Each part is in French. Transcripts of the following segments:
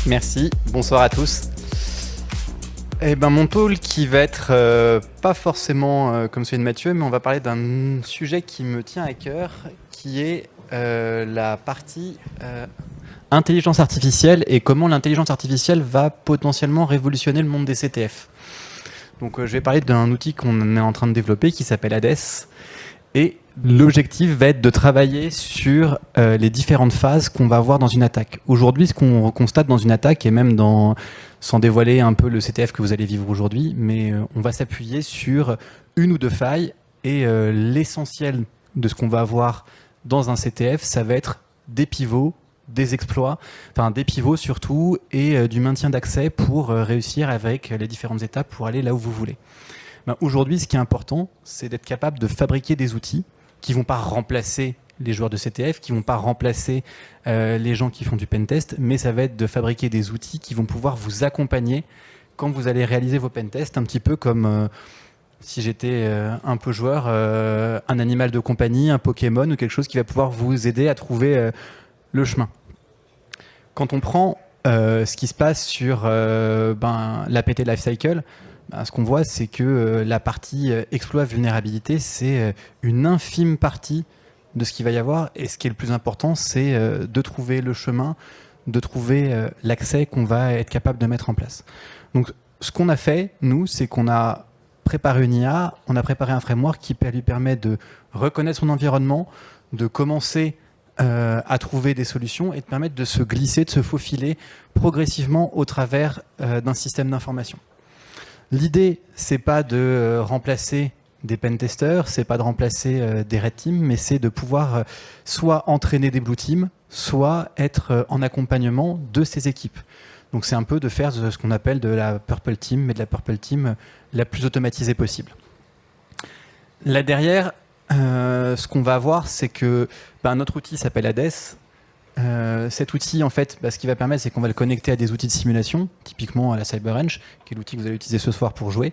Merci, bonsoir à tous. Eh ben, mon talk qui va être pas forcément comme celui de Mathieu, mais on va parler d'un sujet qui me tient à cœur, qui est la partie intelligence artificielle et comment l'intelligence artificielle va potentiellement révolutionner le monde des CTF. Donc je vais parler d'un outil qu'on est en train de développer qui s'appelle Hades. Et l'objectif va être de travailler sur les différentes phases qu'on va avoir dans une attaque. Aujourd'hui, ce qu'on constate dans une attaque, et même sans dévoiler un peu le CTF que vous allez vivre aujourd'hui, mais on va s'appuyer sur une ou deux failles, et l'essentiel de ce qu'on va avoir dans un CTF, ça va être des pivots, des exploits, enfin des pivots surtout, et du maintien d'accès pour réussir avec les différentes étapes pour aller là où vous voulez. Ben, aujourd'hui, ce qui est important, c'est d'être capable de fabriquer des outils qui ne vont pas remplacer les joueurs de CTF, qui ne vont pas remplacer les gens qui font du pentest, mais ça va être de fabriquer des outils qui vont pouvoir vous accompagner quand vous allez réaliser vos pentests, un petit peu comme si j'étais un peu joueur, un animal de compagnie, un Pokémon ou quelque chose qui va pouvoir vous aider à trouver le chemin. Quand on prend ce qui se passe sur l'APT Lifecycle, ce qu'on voit, c'est que la partie exploit vulnérabilité, c'est une infime partie de ce qu'il va y avoir. Et ce qui est le plus important, c'est de trouver le chemin, de trouver l'accès qu'on va être capable de mettre en place. Donc, ce qu'on a fait, nous, c'est qu'on a préparé une IA, on a préparé un framework qui lui permet de reconnaître son environnement, de commencer à trouver des solutions et de permettre de se glisser, de se faufiler progressivement au travers d'un système d'information. L'idée, c'est pas de remplacer des pentesters, c'est pas de remplacer des red teams, mais c'est de pouvoir soit entraîner des blue teams, soit être en accompagnement de ces équipes. Donc c'est un peu de faire ce qu'on appelle de la purple team, mais de la purple team la plus automatisée possible. Là derrière, ce qu'on va avoir, c'est que notre outil s'appelle Hades. Cet outil, en fait, ce qui va permettre, c'est qu'on va le connecter à des outils de simulation, typiquement à la CyberWrench, qui est l'outil que vous allez utiliser ce soir pour jouer.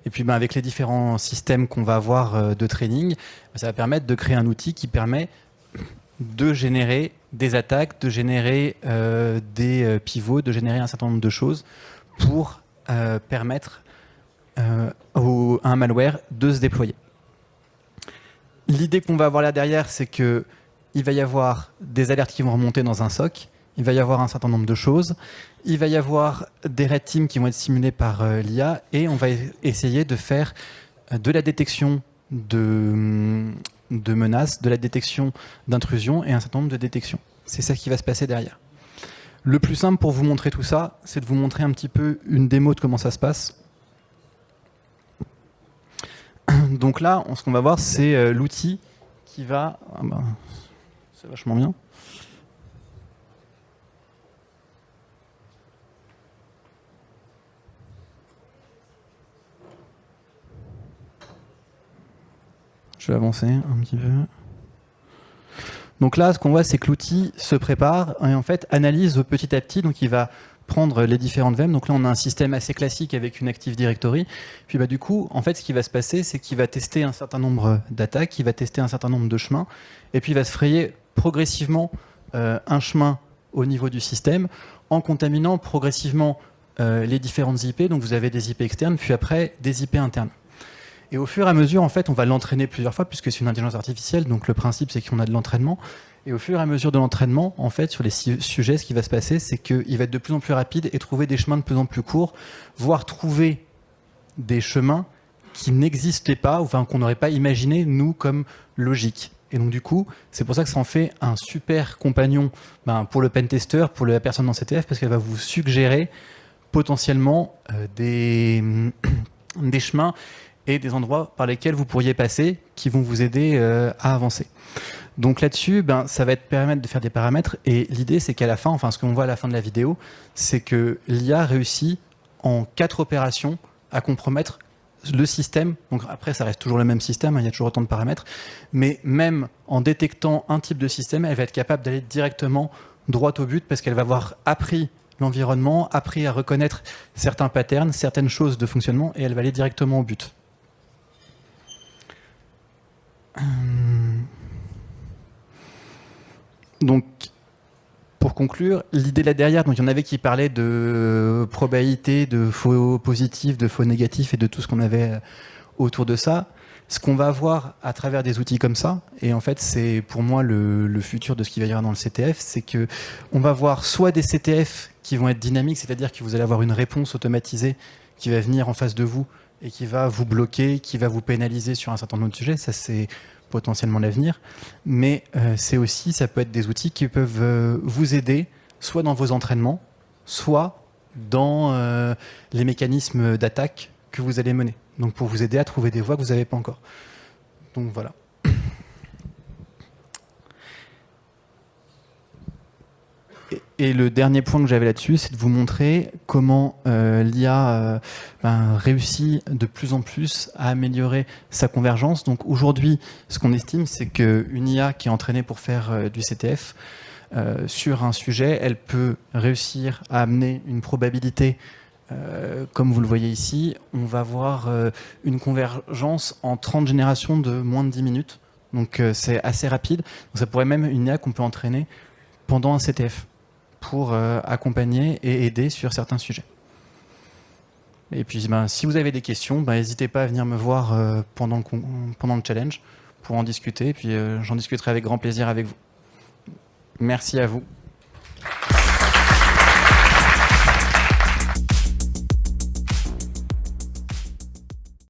Et puis, avec les différents systèmes qu'on va avoir de training, ça va permettre de créer un outil qui permet de générer des attaques, de générer des pivots, de générer un certain nombre de choses pour permettre à un malware de se déployer. L'idée qu'on va avoir là derrière, c'est que il va y avoir des alertes qui vont remonter dans un SOC, il va y avoir un certain nombre de choses, il va y avoir des red teams qui vont être simulés par l'IA, et on va essayer de faire de la détection de menaces, de la détection d'intrusions et un certain nombre de détections. C'est ça qui va se passer derrière. Le plus simple pour vous montrer tout ça, c'est de vous montrer un petit peu une démo de comment ça se passe. Donc là, ce qu'on va voir, c'est l'outil qui va... c'est vachement bien. Je vais avancer un petit peu. Donc là, ce qu'on voit, c'est que l'outil se prépare et en fait analyse petit à petit. Donc il va prendre les différentes VM. Donc là, on a un système assez classique avec une Active Directory. Puis du coup, en fait, ce qui va se passer, c'est qu'il va tester un certain nombre d'attaques, il va tester un certain nombre de chemins, et puis il va se frayer progressivement un chemin au niveau du système en contaminant progressivement les différentes IP. Donc vous avez des IP externes, puis après des IP internes. Et au fur et à mesure, en fait, on va l'entraîner plusieurs fois, puisque c'est une intelligence artificielle, donc le principe, c'est qu'on a de l'entraînement. Et au fur et à mesure de l'entraînement, en fait, sur les sujets, ce qui va se passer, c'est qu'il va être de plus en plus rapide et trouver des chemins de plus en plus courts, voire trouver des chemins qui n'existaient pas, enfin, qu'on n'aurait pas imaginé, nous, comme logiques. Et donc, du coup, c'est pour ça que ça en fait un super compagnon pour le pentester, pour la personne dans CTF, parce qu'elle va vous suggérer potentiellement des chemins et des endroits par lesquels vous pourriez passer qui vont vous aider à avancer. Donc là-dessus, ça va permettre de faire des paramètres, et l'idée, c'est qu'à la fin, enfin ce qu'on voit à la fin de la vidéo, c'est que l'IA réussit en 4 opérations à compromettre le système. Donc après, ça reste toujours le même système, il y a toujours autant de paramètres, mais même en détectant un type de système, elle va être capable d'aller directement droit au but, parce qu'elle va avoir appris l'environnement, appris à reconnaître certains patterns, certaines choses de fonctionnement, et elle va aller directement au but. Donc, Pour conclure, l'idée là derrière, donc il y en avait qui parlaient de probabilité, de faux positifs, de faux négatifs et de tout ce qu'on avait autour de ça. Ce qu'on va avoir à travers des outils comme ça, et en fait c'est pour moi le futur de ce qu'il va y avoir dans le CTF, c'est que on va voir soit des CTF qui vont être dynamiques, c'est-à-dire que vous allez avoir une réponse automatisée qui va venir en face de vous et qui va vous bloquer, qui va vous pénaliser sur un certain nombre de sujets. Ça c'est potentiellement l'avenir, mais c'est aussi, ça peut être des outils qui peuvent vous aider, soit dans vos entraînements, soit dans les mécanismes d'attaque que vous allez mener. Donc pour vous aider à trouver des voies que vous n'avez pas encore. Donc voilà. Et le dernier point que j'avais là-dessus, c'est de vous montrer comment l'IA réussit de plus en plus à améliorer sa convergence. Donc aujourd'hui, ce qu'on estime, c'est qu'une IA qui est entraînée pour faire du CTF, sur un sujet, elle peut réussir à amener une probabilité, comme vous le voyez ici, on va avoir une convergence en 30 générations de moins de 10 minutes. Donc c'est assez rapide. Donc, ça pourrait même une IA qu'on peut entraîner pendant un CTF pour accompagner et aider sur certains sujets. Et puis si vous avez des questions, n'hésitez pas à venir me voir pendant le challenge pour en discuter. Et puis j'en discuterai avec grand plaisir avec vous. Merci à vous.